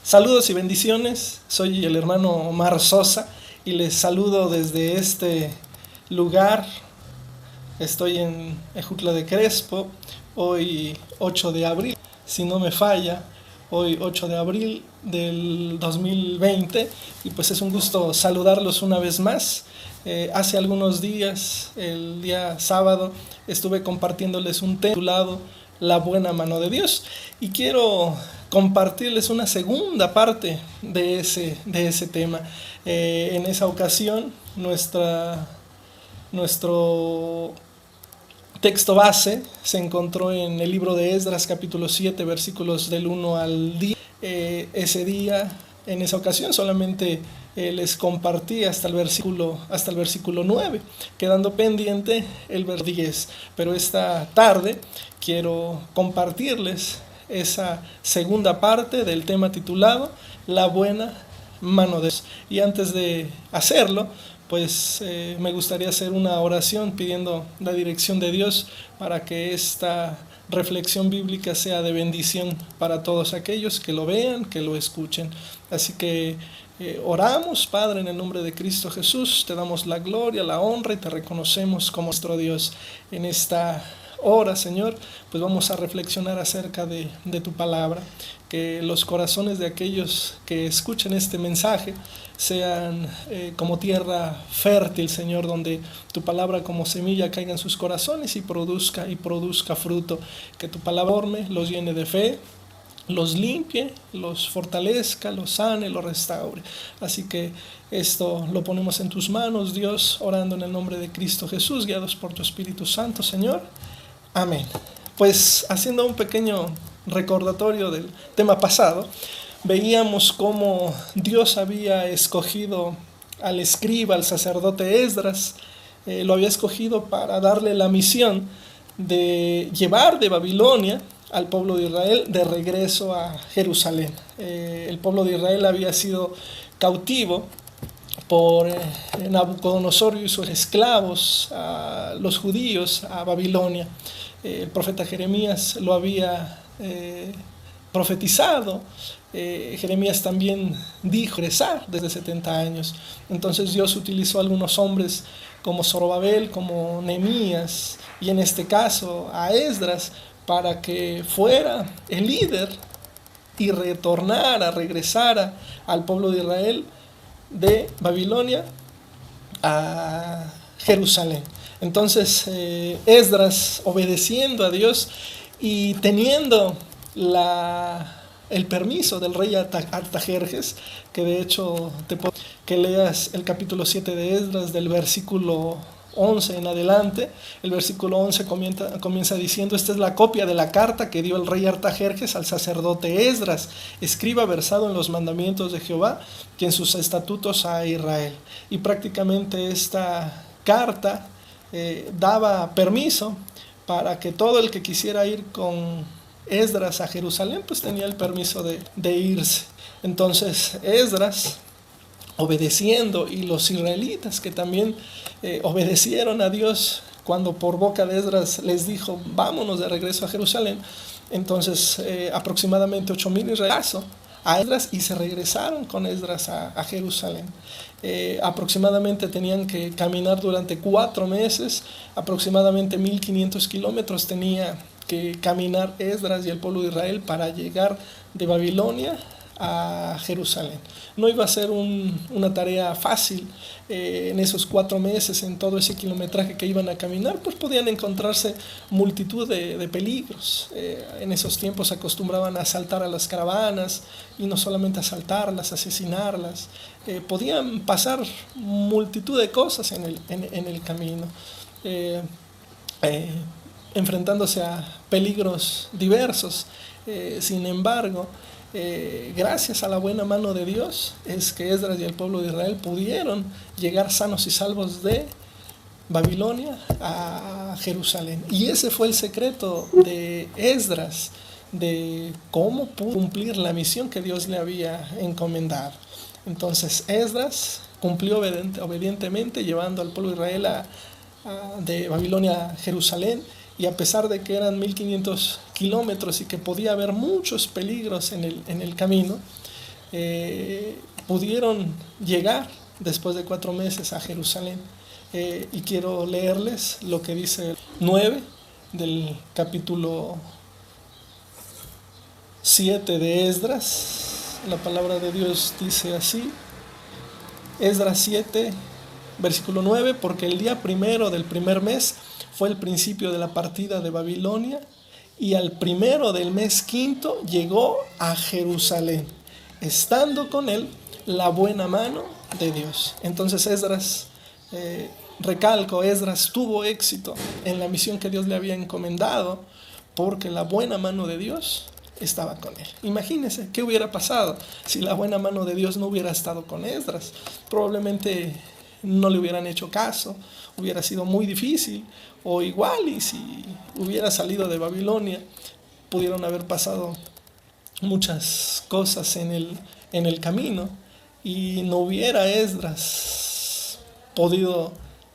Saludos y bendiciones, soy el hermano Omar Sosa y les saludo desde este lugar. Estoy en Ejutla de Crespo, hoy 8 de abril, si no me falla, hoy 8 de abril del 2020, y pues es un gusto saludarlos una vez más. Hace algunos días, el día sábado, estuve compartiéndoles un tema titulado La buena mano de Dios, y quiero compartirles una segunda parte de ese tema. En esa ocasión, nuestro texto base se encontró en el libro de Esdras, capítulo 7, versículos del 1 al 10. Ese día, en esa ocasión, solamente les compartí hasta el versículo 9, quedando pendiente el versículo 10. Pero esta tarde quiero compartirles esa segunda parte del tema titulado La buena mano de Dios. Y antes de hacerlo, pues me gustaría hacer una oración pidiendo la dirección de Dios para que esta reflexión bíblica sea de bendición para todos aquellos que lo vean, que lo escuchen. Así que oramos, Padre, en el nombre de Cristo Jesús, te damos la gloria, la honra y te reconocemos como nuestro Dios. En esta hora, Señor, pues vamos a reflexionar acerca de tu palabra, que los corazones de aquellos que escuchen este mensaje sean como tierra fértil, Señor, donde tu palabra como semilla caiga en sus corazones y produzca fruto, que tu palabra forme, los llene de fe, los limpie, los fortalezca, los sane, los restaure. Así que esto lo ponemos en tus manos, Dios, orando en el nombre de Cristo Jesús, guiados por tu Espíritu Santo, Señor. Amén. Pues haciendo un pequeño recordatorio del tema pasado, veíamos cómo Dios había escogido al escriba, al sacerdote Esdras, lo había escogido para darle la misión de llevar de Babilonia al pueblo de Israel de regreso a Jerusalén. El pueblo de Israel había sido cautivo por Nabucodonosor y sus esclavos, a los judíos, a Babilonia. El profeta Jeremías lo había profetizado. Jeremías también dijo regresar desde 70 años. Entonces Dios utilizó a algunos hombres como Zorobabel, como Nehemías, y en este caso a Esdras, para que fuera el líder y regresara al pueblo de Israel de Babilonia a Jerusalén. Entonces Esdras, obedeciendo a Dios y teniendo el permiso del rey Artajerjes, que de hecho te puedo que leas el capítulo 7 de Esdras del versículo 11 en adelante. El versículo 11 comienza diciendo: esta es la copia de la carta que dio el rey Artajerjes al sacerdote Esdras, escriba versado en los mandamientos de Jehová y en sus estatutos a Israel. Y prácticamente esta carta daba permiso para que todo el que quisiera ir con Esdras a Jerusalén pues tenía el permiso de irse. Entonces Esdras, obedeciendo, y los israelitas que también obedecieron a Dios cuando por boca de Esdras les dijo vámonos de regreso a Jerusalén, entonces aproximadamente 8,000 israelitas a Esdras y se regresaron con Esdras a Jerusalén. Aproximadamente tenían que caminar durante 4 meses, aproximadamente 1,500 kilómetros tenía que caminar Esdras y el pueblo de Israel para llegar de Babilonia a Jerusalén. No iba a ser una tarea fácil. En esos 4 meses, en todo ese kilometraje que iban a caminar, pues podían encontrarse multitud de peligros. En esos tiempos acostumbraban a asaltar a las caravanas, y no solamente asaltarlas, asesinarlas. Podían pasar multitud de cosas en el camino, enfrentándose a peligros diversos. Sin embargo, gracias a la buena mano de Dios es que Esdras y el pueblo de Israel pudieron llegar sanos y salvos de Babilonia a Jerusalén. Y ese fue el secreto de Esdras, de cómo pudo cumplir la misión que Dios le había encomendado. Entonces Esdras cumplió obedientemente llevando al pueblo de Israel de Babilonia a Jerusalén. Y a pesar de que eran 1,500 kilómetros y que podía haber muchos peligros en el camino, pudieron llegar después de 4 meses a Jerusalén. Y quiero leerles lo que dice el 9 del capítulo 7 de Esdras. La palabra de Dios dice así, Esdras 7, versículo 9, porque el día primero del primer mes fue el principio de la partida de Babilonia, y al primero del mes quinto llegó a Jerusalén, estando con él la buena mano de Dios. Entonces Esdras, recalco, Esdras tuvo éxito en la misión que Dios le había encomendado, porque la buena mano de Dios estaba con él. Imagínense qué hubiera pasado si la buena mano de Dios no hubiera estado con Esdras. Probablemente no le hubieran hecho caso, hubiera sido muy difícil, o igual, y si hubiera salido de Babilonia, pudieron haber pasado muchas cosas en el camino, y no hubiera Esdras podido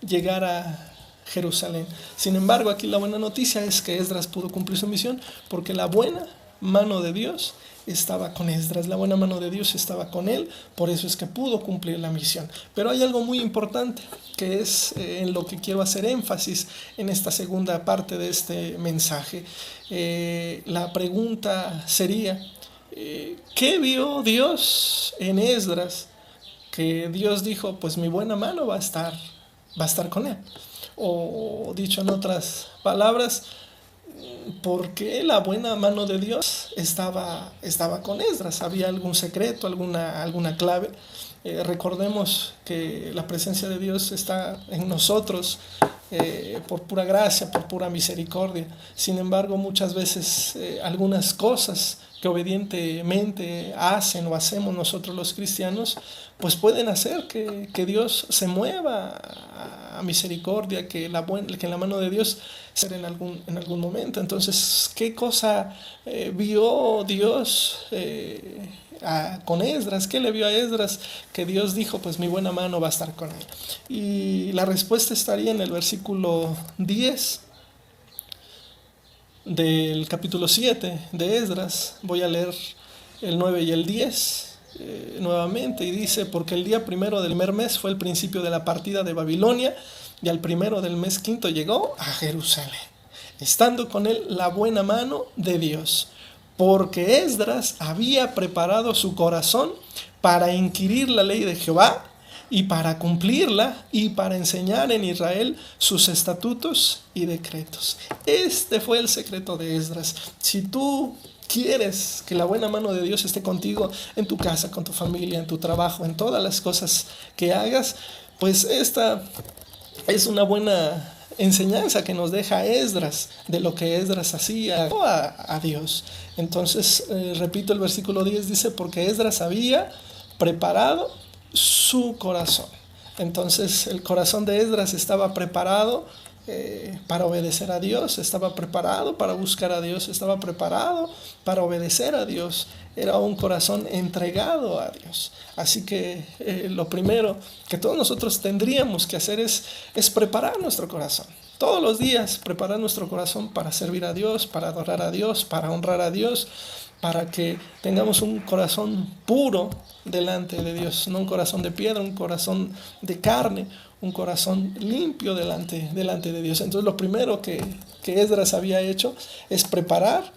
llegar a Jerusalén. Sin embargo, aquí la buena noticia es que Esdras pudo cumplir su misión, porque la buena mano de Dios estaba con Esdras, la buena mano de Dios estaba con él, por eso es que pudo cumplir la misión. Pero hay algo muy importante, que es en lo que quiero hacer énfasis en esta segunda parte de este mensaje. La pregunta sería, ¿qué vio Dios en Esdras? Que Dios dijo, pues mi buena mano va a estar con él. O dicho en otras palabras, porque la buena mano de Dios estaba con Esdras. ¿Había algún secreto, alguna clave? Recordemos que la presencia de Dios está en nosotros por pura gracia, por pura misericordia. Sin embargo, muchas veces algunas cosas que obedientemente hacen o hacemos nosotros los cristianos, pues pueden hacer que Dios se mueva a misericordia, que la mano de Dios sea en algún momento. Entonces, ¿qué cosa vio Dios con Esdras? ¿Qué le vio a Esdras que Dios dijo, pues mi buena mano va a estar con él? Y la respuesta estaría en el versículo 10 del capítulo 7 de Esdras. Voy a leer el 9 y el 10 nuevamente, y dice, porque el día primero del primer mes fue el principio de la partida de Babilonia, y al primero del mes quinto llegó a Jerusalén, estando con él la buena mano de Dios, porque Esdras había preparado su corazón para inquirir la ley de Jehová, y para cumplirla, y para enseñar en Israel sus estatutos y decretos. Este fue el secreto de Esdras. Si tú quieres que la buena mano de Dios esté contigo en tu casa, con tu familia, en tu trabajo, en todas las cosas que hagas, pues esta es una buena enseñanza que nos deja Esdras de lo que Esdras hacía a Dios. Entonces, repito, el versículo 10 dice, porque Esdras había preparado su corazón. Entonces, el corazón de Esdras estaba preparado para obedecer a Dios, estaba preparado para buscar a Dios, estaba preparado para obedecer a Dios. Era un corazón entregado a Dios. Así que lo primero que todos nosotros tendríamos que hacer es preparar nuestro corazón. Todos los días preparar nuestro corazón para servir a Dios, para adorar a Dios, para honrar a Dios, para que tengamos un corazón puro delante de Dios, no un corazón de piedra, un corazón de carne, un corazón limpio delante de Dios. Entonces lo primero que Esdras había hecho es preparar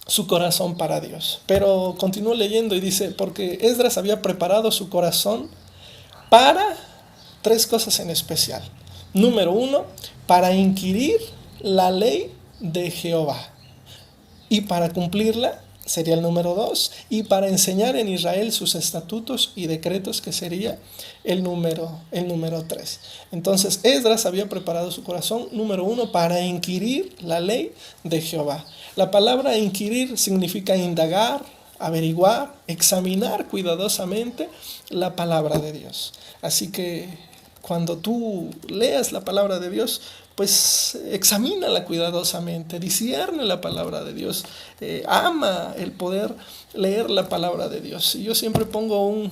su corazón para Dios. Pero continúo leyendo y dice, porque Esdras había preparado su corazón para 3 cosas en especial. Número 1, para inquirir la ley de Jehová, y para cumplirla sería el número 2, y para enseñar en Israel sus estatutos y decretos, que sería el número 3. Entonces Esdras había preparado su corazón, número 1, para inquirir la ley de Jehová. La palabra inquirir significa indagar, averiguar, examinar cuidadosamente la palabra de Dios. Así que cuando tú leas la palabra de Dios, pues examínala cuidadosamente, discierne la palabra de Dios, ama el poder leer la palabra de Dios. Y yo siempre pongo un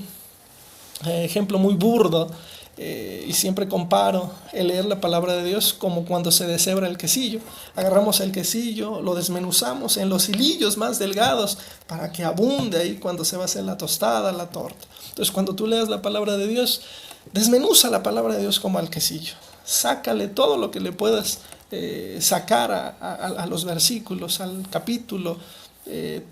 ejemplo muy burdo y siempre comparo el leer la palabra de Dios como cuando se deshebra el quesillo. Agarramos el quesillo, lo desmenuzamos en los hilillos más delgados para que abunde ahí cuando se va a hacer la tostada, la torta. Entonces, cuando tú leas la palabra de Dios, desmenuza la palabra de Dios como al quesillo. Sácale todo lo que le puedas sacar a los versículos, al capítulo,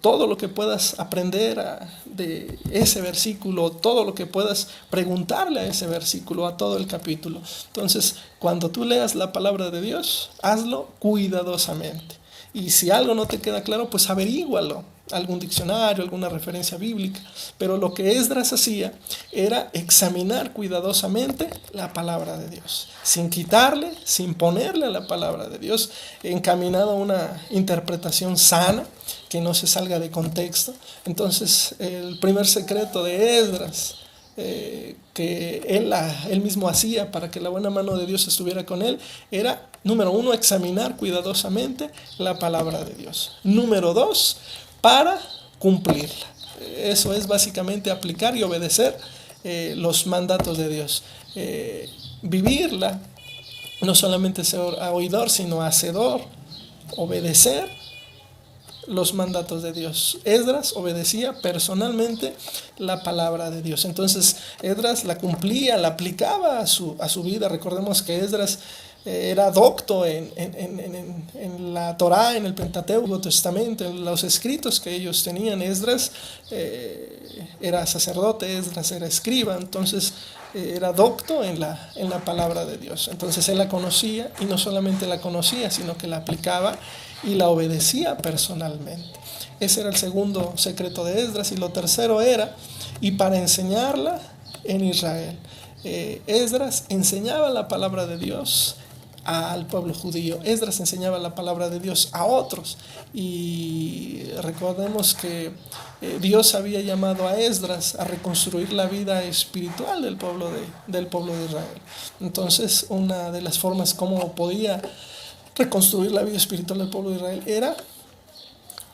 todo lo que puedas aprender de ese versículo, todo lo que puedas preguntarle a ese versículo, a todo el capítulo. Entonces, cuando tú leas la palabra de Dios, hazlo cuidadosamente. Y si algo no te queda claro, pues averígualo, algún diccionario, alguna referencia bíblica. Pero lo que Esdras hacía era examinar cuidadosamente la palabra de Dios, sin quitarle, sin ponerle a la palabra de Dios, encaminado a una interpretación sana, que no se salga de contexto. Entonces, el primer secreto de Esdras, que él mismo hacía para que la buena mano de Dios estuviera con él, era, número 1, examinar cuidadosamente la palabra de Dios. Número 2, para cumplirla. Eso es básicamente aplicar y obedecer los mandatos de Dios. Vivirla, no solamente ser oidor, sino hacedor, obedecer los mandatos de Dios. Esdras obedecía personalmente la palabra de Dios. Entonces Esdras la cumplía, la aplicaba a su vida. Recordemos que Esdras era docto en la Torá, en el Pentateuco, Testamento, en los escritos que ellos tenían. Esdras era sacerdote, Esdras era escriba, entonces era docto en la palabra de Dios. Entonces él la conocía, y no solamente la conocía, sino que la aplicaba y la obedecía personalmente. Ese era el segundo secreto de Esdras. Y lo tercero era, y para enseñarla en Israel. Esdras enseñaba la palabra de Dios al pueblo judío. Esdras enseñaba la palabra de Dios a otros. Y recordemos que Dios había llamado a Esdras a reconstruir la vida espiritual del pueblo de Israel. Entonces, una de las formas como podía reconstruir la vida espiritual del pueblo de Israel era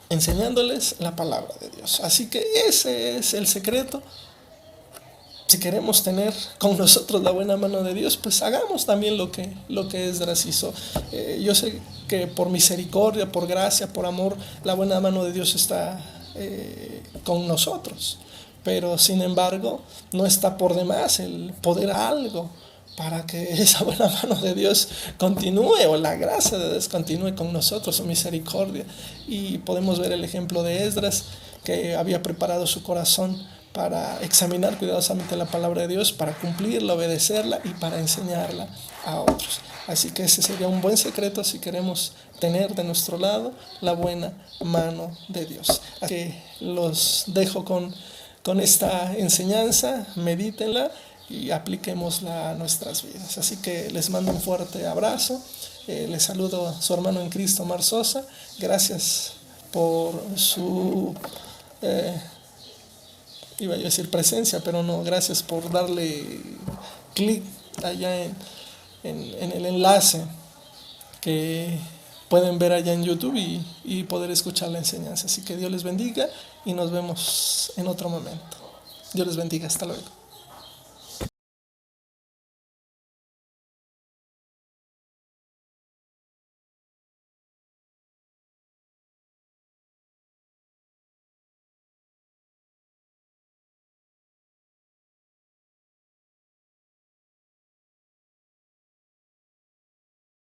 enseñándoles la palabra de Dios. Así que ese es el secreto. Si queremos tener con nosotros la buena mano de Dios, pues hagamos también lo que Esdras hizo. Yo sé que por misericordia, por gracia, por amor, la buena mano de Dios está con nosotros. Pero sin embargo, no está por demás el poder algo para que esa buena mano de Dios continúe, o la gracia de Dios continúe con nosotros, su misericordia. Y podemos ver el ejemplo de Esdras, que había preparado su corazón para examinar cuidadosamente la palabra de Dios, para cumplirla, obedecerla y para enseñarla a otros. Así que ese sería un buen secreto si queremos tener de nuestro lado la buena mano de Dios. Así que los dejo con esta enseñanza, medítenla y apliquémosla a nuestras vidas. Así que les mando un fuerte abrazo. Les saludo a su hermano en Cristo, Omar Sosa. Gracias por su iba a decir presencia, pero no, gracias por darle clic allá en el enlace que pueden ver allá en YouTube y poder escuchar la enseñanza. Así que Dios les bendiga y nos vemos en otro momento. Dios les bendiga, hasta luego.